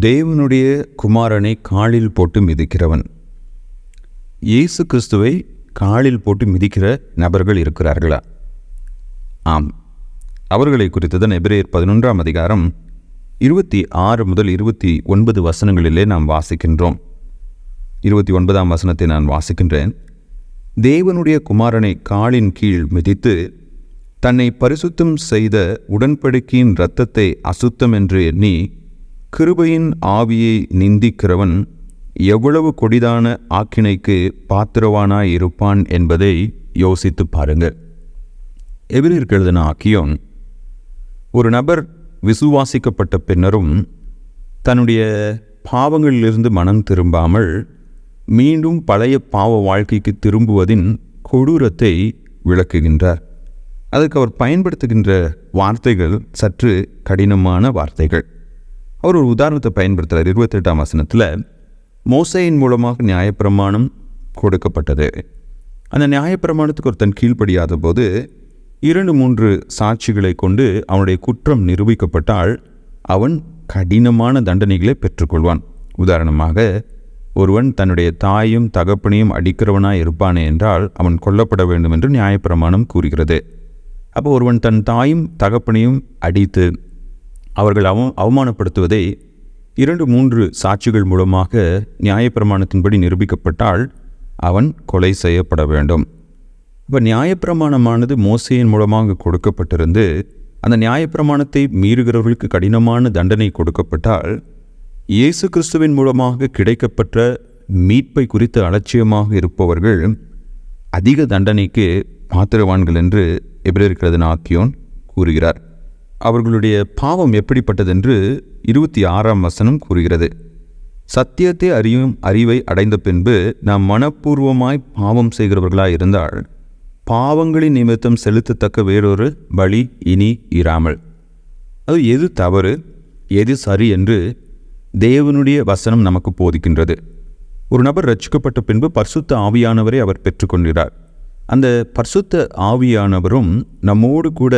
தேவனுடைய குமாரனை காலில் போட்டு மிதிக்கிறவன். இயேசு கிறிஸ்துவை காலில் போட்டு மிதிக்கிற நபர்கள் இருக்கிறார்களா? ஆம், அவர்களை குறித்து தான் எபிரேயர் 11ஆம் அதிகாரம் 26 முதல் 29 வசனங்களிலே நாம் வாசிக்கின்றோம். 29ஆம் வசனத்தை நான் வாசிக்கின்றேன். தேவனுடைய குமாரனை காலின் கீழ் மிதித்து தன்னை பரிசுத்தம் செய்த உடன்படிக்கையின் இரத்தத்தை அசுத்தம் என்று எண்ணி கிருபையின் ஆவியை நிந்திக்கிறவன் எவ்வளவு கொடிதான ஆக்கினைக்கு பாத்திரவானாய் இருப்பான் என்பதை யோசித்து பாருங்கள். எபிரேயருக்கு எழுதின ஆக்கியோன் ஒரு நபர் விசுவாசிக்கப்பட்ட பின்னரும் தன்னுடைய பாவங்களிலிருந்து மனம் திரும்பாமல் மீண்டும் பழைய பாவ வாழ்க்கைக்கு திரும்புவதின் கொடூரத்தை விளக்குகின்றார். அதுக்கு அவர் பயன்படுத்துகின்ற வார்த்தைகள் சற்று கடினமான வார்த்தைகள். அவர் ஒரு உதாரணத்தை பயன்படுத்துகிறார். 28ஆம் வசனத்தில் மோசேயின் மூலமாக நியாயப்பிரமாணம் கொடுக்கப்பட்டது. அந்த நியாயப்பிரமாணத்துக்கு ஒருத்தன் கீழ்ப்படியாத போது 2-3 சாட்சிகளை கொண்டு அவனுடைய குற்றம் நிரூபிக்கப்பட்டால் அவன் கடினமான தண்டனைகளை பெற்றுக்கொள்வான். உதாரணமாக, ஒருவன் தன்னுடைய தாயும் தகப்பனையும் அடிக்கிறவனாய் இருப்பானே என்றால் அவன் கொல்லப்பட வேண்டும் என்று நியாயப்பிரமாணம் கூறுகிறது. அப்போ ஒருவன் தன் தாயும் தகப்பனையும் அடித்து அவர்கள் அவமானப்படுத்துவதை 2-3 சாட்சிகள் மூலமாக நியாயப்பிரமாணத்தின்படி நிரூபிக்கப்பட்டால் அவன் கொலை செய்யப்பட வேண்டும். இப்போ நியாயப்பிரமாணமானது மோசேயின் மூலமாக கொடுக்கப்பட்டிருந்து அந்த நியாயப்பிரமாணத்தை மீறுகிறவர்களுக்கு கடினமான தண்டனை கொடுக்கப்பட்டால், இயேசு கிறிஸ்துவின் மூலமாக கிடைக்கப்பட்ட மீட்பை குறித்து அலட்சியமாக இருப்பவர்கள் அதிக தண்டனைக்கு பாத்திரவான்கள் என்று எபிரேயருக்கு எழுதின ஆக்கியோன் கூறுகிறார். அவர்களுடைய பாவம் எப்படிப்பட்டதென்று 26ஆம் வசனம் கூறுகிறது. சத்தியத்தை அறியும் அறிவை அடைந்த பின்பு நாம் மனப்பூர்வமாய் பாவம் செய்கிறவர்களாய் இருந்தால் பாவங்களின் நிமித்தம் செலுத்தத்தக்க வேறொரு பலி இனி இராமல். அது எது தவறு எது சரி என்று தேவனுடைய வசனம் நமக்கு போதிக்கின்றது. ஒரு நபர் ரட்சிக்கப்பட்ட பின்பு பரிசுத்த ஆவியானவரை அவர் பெற்றுக்கொள்கிறார். அந்த பரிசுத்த ஆவியானவரும் நம்மோடு கூட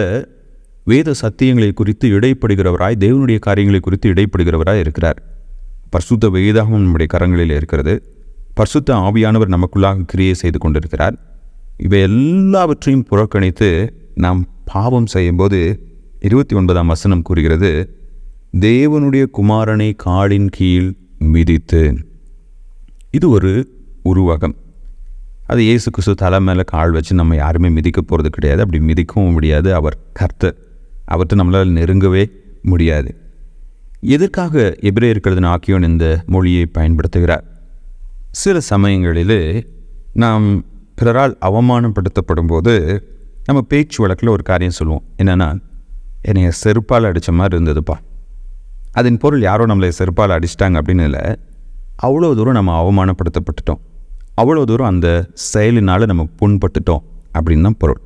வேத சத்தியங்களை குறித்து இடைப்படுகிறவராய், தேவனுடைய காரியங்களை குறித்து இடைப்படுகிறவராய் இருக்கிறார். பரிசுத்த வேதாகமம் நம்முடைய கரங்களில் இருக்கிறது. பரிசுத்த ஆவியானவர் நமக்குள்ளாக கிரியை செய்து கொண்டிருக்கிறார். இவை எல்லாவற்றையும் புறக்கணித்து நாம் பாவம் செய்யும்போது 29ஆம் வசனம் கூறுகிறது, தேவனுடைய குமாரனை காலின் கீழ் மிதித்து. இது ஒரு உருவகம். அது இயேசு கிறிஸ்து தலை மேலே கால் வச்சு நம்ம யாருமே மிதிக்க போகிறது கிடையாது. அப்படி மிதிக்கவும் முடியாது. அவர் கர்த்தர். அவற்றை நம்மளால் நெருங்கவே முடியாது. எதற்காக எபிரேயருக்கு எழுதின ஆக்கியோன் இந்த மொழியை பயன்படுத்துகிறார்? சில சமயங்களிலே நாம் பிறரால் அவமானப்படுத்தப்படும் போது நம்ம பேச்சு வழக்கில் ஒரு காரியம் சொல்லுவோம். என்னென்னா, என்னைய செருப்பால் அடித்த மாதிரி இருந்ததுப்பா. அதன் பொருள் யாரோ நம்மளை செருப்பால் அடிச்சிட்டாங்க அப்படின்னு இல்லை. அவ்வளோ தூரம் நம்ம அவமானப்படுத்தப்பட்டுட்டோம், அவ்வளோ தூரம் அந்த செயலினால் நம்ம புண்பட்டுட்டோம் அப்படின்னு தான் பொருள்.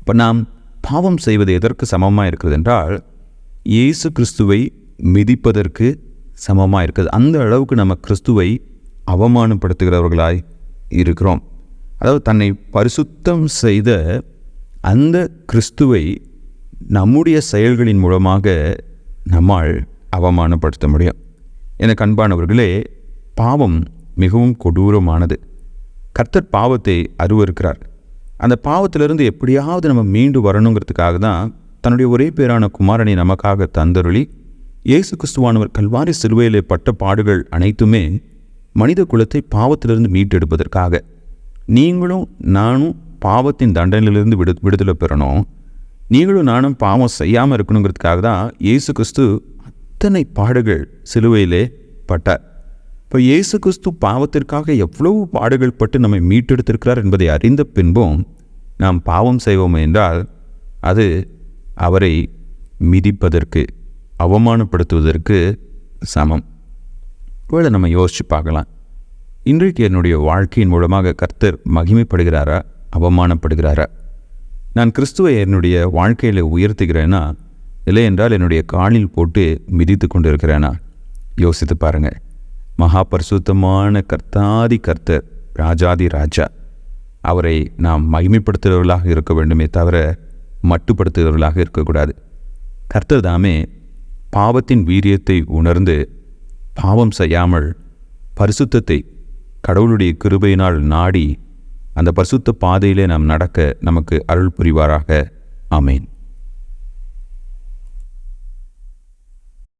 இப்போ நாம் பாவம் செய்வது எதற்கு சமமாக இருக்கிறது என்றால், இயேசு கிறிஸ்துவை மிதிப்பதற்கு சமமாக இருக்குது. அந்த அளவுக்கு நம்ம கிறிஸ்துவை அவமானப்படுத்துகிறவர்களாய் இருக்கிறோம். அதாவது தன்னை பரிசுத்தம் செய்த அந்த கிறிஸ்துவை நம்முடைய செயல்களின் மூலமாக நம்மால் அவமானப்படுத்த முடியும். எனக்கு அன்பானவர்களே, பாவம் மிகவும் கொடூரமானது. கர்த்தர் பாவத்தை அருவருக்கிறார். அந்த பாவத்திலிருந்து எப்படியாவது நம்ம மீண்டு வரணுங்கிறதுக்காக தான் தன்னுடைய ஒரே பேரான குமாரனை நமக்காக தந்தருளி, இயேசு கிறிஸ்துவானவர் கல்வாரி சிலுவையிலே பட்ட பாடுகள் அனைத்துமே மனித குலத்தை பாவத்திலிருந்து மீட்டெடுப்பதற்காக. நீங்களும் நானும் பாவத்தின் தண்டனையிலிருந்து விடுதலை பெறணும், நீங்களும் நானும் பாவம் செய்யாமல் இருக்கணுங்கிறதுக்காக தான் இயேசு கிறிஸ்து அத்தனை பாடுகள் சிலுவையிலே பட்டார். இப்போ இயேசு கிறிஸ்து பாவத்திற்காக எவ்வளவு பாடுகள் பட்டு நம்மை மீட்டெடுத்திருக்கிறார் என்பதை அறிந்த பின்பும் நாம் பாவம் செய்வோம் என்றால் அது அவரை மிதிப்பதற்கு, அவமானப்படுத்துவதற்கு சமம். இவ்வளோ நம்ம யோசித்து பார்க்கலாம். இன்றைக்கு என்னுடைய வாழ்க்கையின் மூலமாக கர்த்தர் மகிமைப்படுகிறாரா, அவமானப்படுகிறாரா? நான் கிறிஸ்துவை என்னுடைய வாழ்க்கையில் உயர்த்துகிறேனா, இல்லை என்றால் என்னுடைய காலில் போட்டு மிதித்து கொண்டு இருக்கிறேனா? யோசித்து பாருங்கள். மகா பரிசுத்தமான கர்த்தாதி கர்த்தர், ராஜாதி ராஜா, அவரை நாம் மகிமைப்படுத்துகிறவர்களாக இருக்க வேண்டுமே தவிர மட்டுப்படுத்துகிறவர்களாக இருக்கக்கூடாது. கர்த்தர் தாமே பாவத்தின் வீரியத்தை உணர்ந்து பாவம் செய்யாமல் பரிசுத்தத்தை கடவுளுடைய கிருபையினால் நாடி அந்த பரிசுத்த பாதையிலே நாம் நடக்க நமக்கு அருள் புரிவாராக. ஆமேன்.